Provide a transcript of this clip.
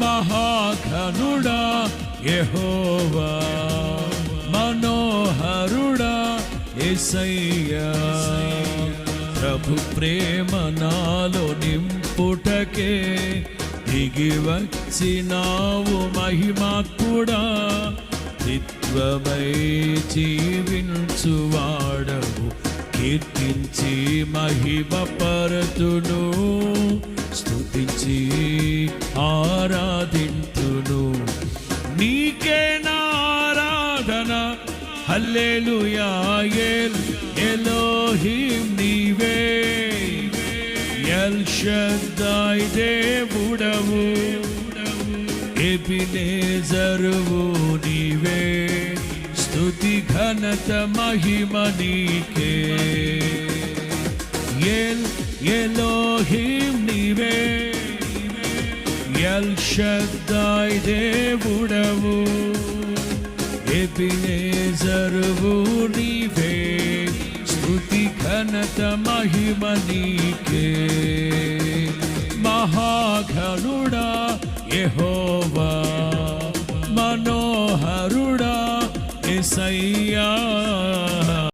మహాఘనుడా యెహోవా, మనోహరుడా యేసయ్యా. ప్రభు ప్రేమ నాలో నింపుటకే దిగి వచ్చినావు మహిమాత్ముడా. త్రిత్వమై జీవించువాడవు, కీర్తించి మహిమ పరతును, స్తుతించి ఆరాధింతును. నీకే నా ఆరాధన, హల్లెలూయా. ఎలోహిం నీవే, ఎల్ షద్దాయ్ దేవుడవు, ఎబినేజరువు నీవే. స్తుతి ఘనత మహిమ నీకే. ఎలోహిం నీవే, ఎల్ షద్దాయ్ దేవుడవు, ఎబినేజరువు నీవే. స్తుతి ఘనత మహిమ నీకే. మహాఘనుడా యెహోవా, మనోహరుడా యేసయ్యా.